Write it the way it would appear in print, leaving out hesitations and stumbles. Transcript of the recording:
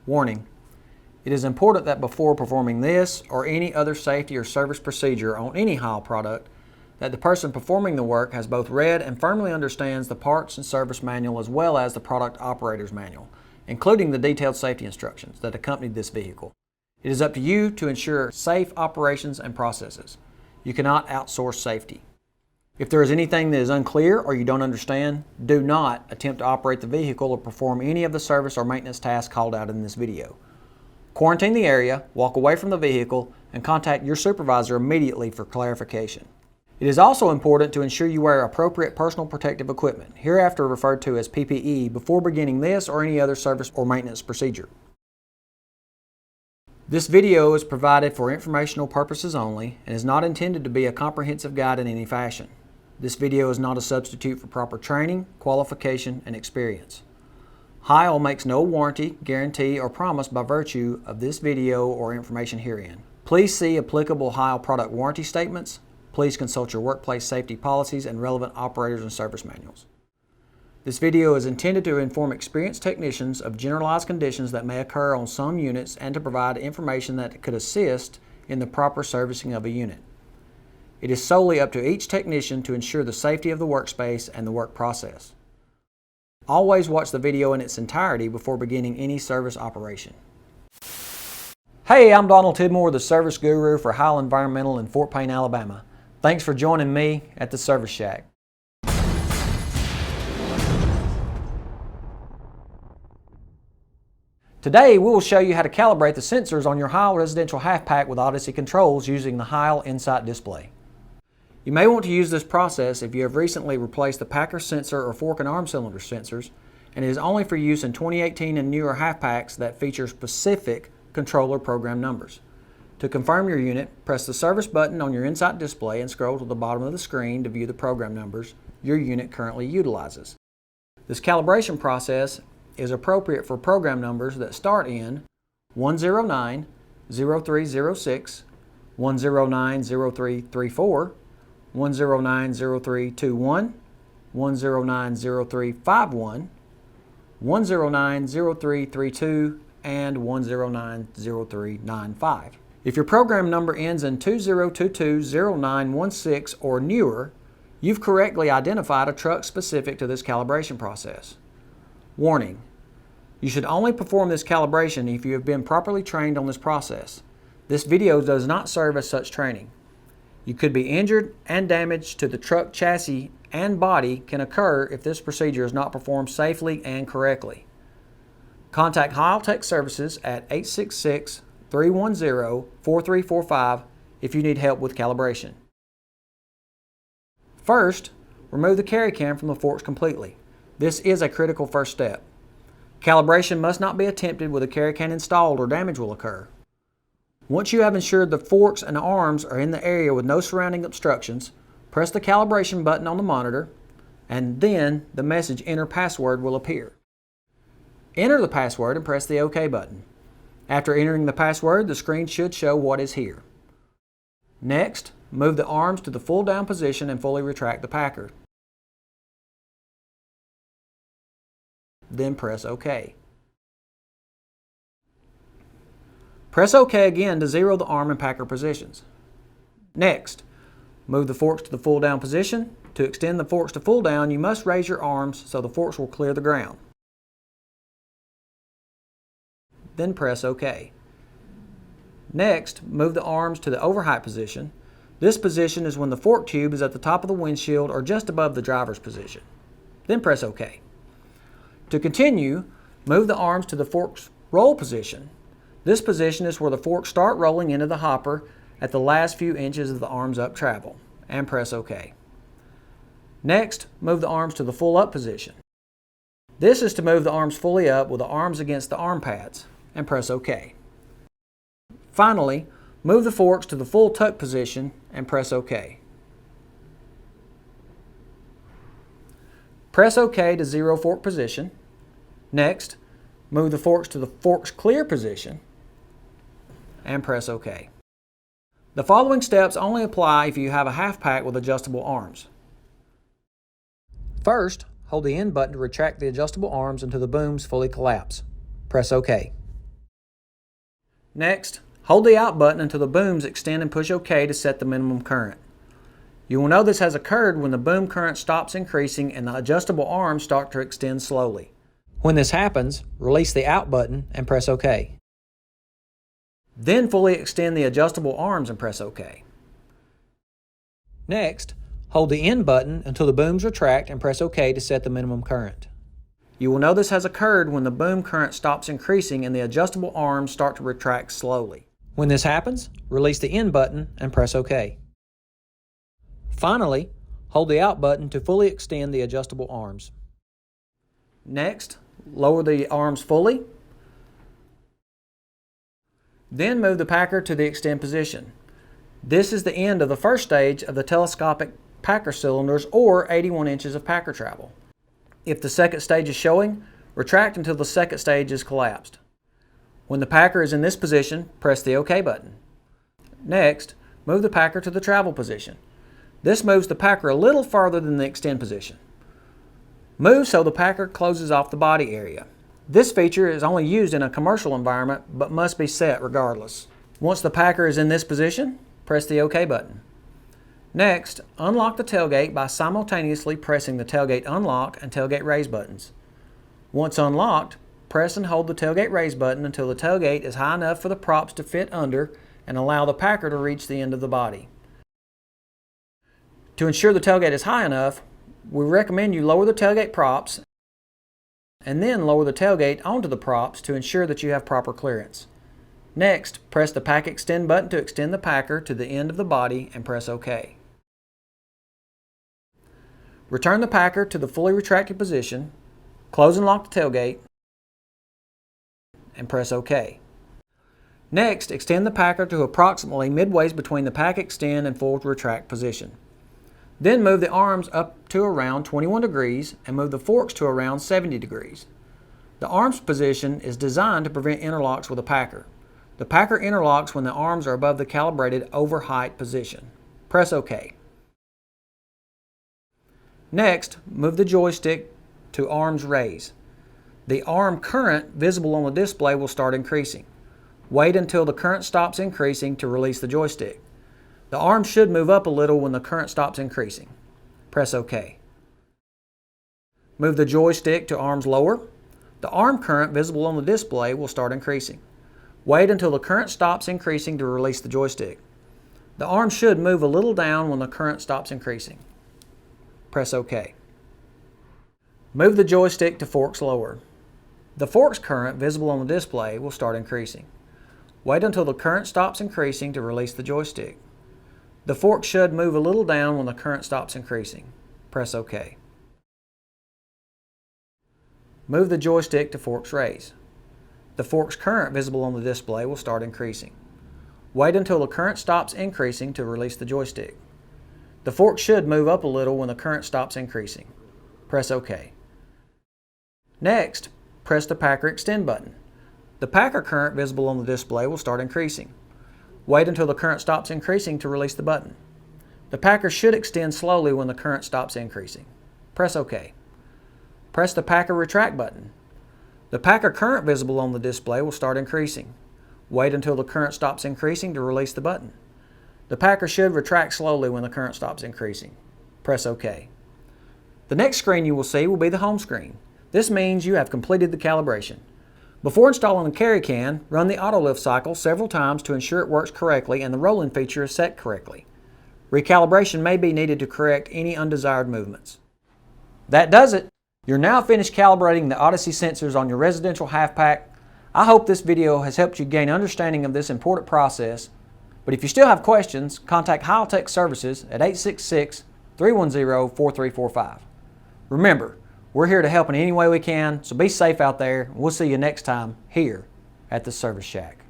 Warning: it is important that before performing this or any other safety or service procedure on any Heil product, that the person performing the work has both read and firmly understands the parts and service manual as well as the product operator's manual, including the detailed safety instructions that accompanied this vehicle. It is up to you to ensure safe operations and processes. You cannot outsource safety. If there is anything that is unclear or you don't understand, do not attempt to operate the vehicle or perform any of the service or maintenance tasks called out in this video. Quarantine the area, walk away from the vehicle, and contact your supervisor immediately for clarification. It is also important to ensure you wear appropriate personal protective equipment, hereafter referred to as PPE, before beginning this or any other service or maintenance procedure. This video is provided for informational purposes only and is not intended to be a comprehensive guide in any fashion. This video is not a substitute for proper training, qualification, and experience. Heil makes no warranty, guarantee, or promise by virtue of this video or information herein. Please see applicable Heil product warranty statements. Please consult your workplace safety policies and relevant operators and service manuals. This video is intended to inform experienced technicians of generalized conditions that may occur on some units and to provide information that could assist in the proper servicing of a unit. It is solely up to each technician to ensure the safety of the workspace and the work process. Always watch the video in its entirety before beginning any service operation. Hey, I'm Donald Tidmore, the Service Guru for Heil Environmental in Fort Payne, Alabama. Thanks for joining me at the Service Shack. Today, we will show you how to calibrate the sensors on your Heil Residential Half Pack with Odyssey Controls using the Heil Insight display. You may want to use this process if you have recently replaced the Packer sensor or fork and arm cylinder sensors, and it is only for use in 2018 and newer half packs that feature specific controller program numbers. To confirm your unit, press the service button on your Insight display and scroll to the bottom of the screen to view the program numbers your unit currently utilizes. This calibration process is appropriate for program numbers that start in 109, 0306, 109, 0334, 109, 0321, 109, 0351, 109, 0332, and 109, 0395. If your program number ends in 20220916 or newer, you've correctly identified a truck specific to this calibration process. Warning: you should only perform this calibration if you have been properly trained on this process. This video does not serve as such training. You could be injured, and damage to the truck chassis and body can occur if this procedure is not performed safely and correctly. Contact Heil Tech Services at 866-310-4345 if you need help with calibration. First, remove the carry cam from the forks completely. This is a critical first step. Calibration must not be attempted with a carry can installed or damage will occur. Once you have ensured the forks and arms are in the area with no surrounding obstructions, press the calibration button on the monitor, and then the message "Enter password" will appear. Enter the password and press the OK button. After entering the password, the screen should show what is here. Next, move the arms to the full down position and fully retract the packer. Then press OK. Press OK again to zero the arm and packer positions. Next, move the forks to the full down position. To extend the forks to full down, you must raise your arms so the forks will clear the ground. Then press OK. Next, move the arms to the overheight position. This position is when the fork tube is at the top of the windshield or just above the driver's position. Then press OK. To continue, move the arms to the fork's roll position. This position is where the forks start rolling into the hopper at the last few inches of the arms up travel, and press OK. Next, move the arms to the full up position. This is to move the arms fully up with the arms against the arm pads, and press OK. Finally, move the forks to the full tuck position and press OK. Press OK to zero fork position. Next, move the forks to the forks clear position and press OK. The following steps only apply if you have a half pack with adjustable arms. First, hold the end button to retract the adjustable arms until the booms fully collapse. Press OK. Next, hold the out button until the booms extend and push OK to set the minimum current. You will know this has occurred when the boom current stops increasing and the adjustable arms start to extend slowly. When this happens, release the out button and press OK. Then fully extend the adjustable arms and press OK. Next, hold the in button until the booms retract and press OK to set the minimum current. You will know this has occurred when the boom current stops increasing and the adjustable arms start to retract slowly. When this happens, release the in button and press OK. Finally, hold the out button to fully extend the adjustable arms. Next, lower the arms fully. Then move the packer to the extend position. This is the end of the first stage of the telescopic packer cylinders, or 81 inches of packer travel. If the second stage is showing, retract until the second stage is collapsed. When the packer is in this position, press the OK button. Next, move the packer to the travel position. This moves the packer a little farther than the extend position. Move so the packer closes off the body area. This feature is only used in a commercial environment but must be set regardless. Once the packer is in this position, press the OK button. Next, unlock the tailgate by simultaneously pressing the tailgate unlock and tailgate raise buttons. Once unlocked, press and hold the tailgate raise button until the tailgate is high enough for the props to fit under and allow the packer to reach the end of the body. To ensure the tailgate is high enough, we recommend you lower the tailgate props and then lower the tailgate onto the props to ensure that you have proper clearance. Next, press the pack extend button to extend the packer to the end of the body and press OK. Return the packer to the fully retracted position, close and lock the tailgate, and press OK. Next, extend the packer to approximately midways between the pack extend and full retract position. Then move the arms up to around 21 degrees and move the forks to around 70 degrees. The arms position is designed to prevent interlocks with the packer. The packer interlocks when the arms are above the calibrated over height position. Press OK. Next, move the joystick to arms raise. The arm current visible on the display will start increasing. Wait until the current stops increasing to release the joystick. The arm should move up a little when the current stops increasing. Press OK. Move the joystick to arms lower. The arm current visible on the display will start increasing. Wait until the current stops increasing to release the joystick. The arm should move a little down when the current stops increasing. Press OK. Move the joystick to forks lower. The forks current visible on the display will start increasing. Wait until the current stops increasing to release the joystick. The fork should move a little down when the current stops increasing. Press OK. Move the joystick to forks raise. The forks current visible on the display will start increasing. Wait until the current stops increasing to release the joystick. The fork should move up a little when the current stops increasing. Press OK. Next, press the packer extend button. The packer current visible on the display will start increasing. Wait until the current stops increasing to release the button. The packer should extend slowly when the current stops increasing. Press OK. Press the packer retract button. The packer current visible on the display will start increasing. Wait until the current stops increasing to release the button. The packer should retract slowly when the current stops increasing. Press OK. The next screen you will see will be the home screen. This means you have completed the calibration. Before installing the carry can, run the auto lift cycle several times to ensure it works correctly and the rolling feature is set correctly. Recalibration may be needed to correct any undesired movements. That does it. You're now finished calibrating the Odyssey sensors on your residential half pack. I hope this video has helped you gain understanding of this important process. But if you still have questions, contact Heil Tech Services at 866-310-4345. Remember, we're here to help in any way we can, so be safe out there, and we'll see you next time here at the Service Shack.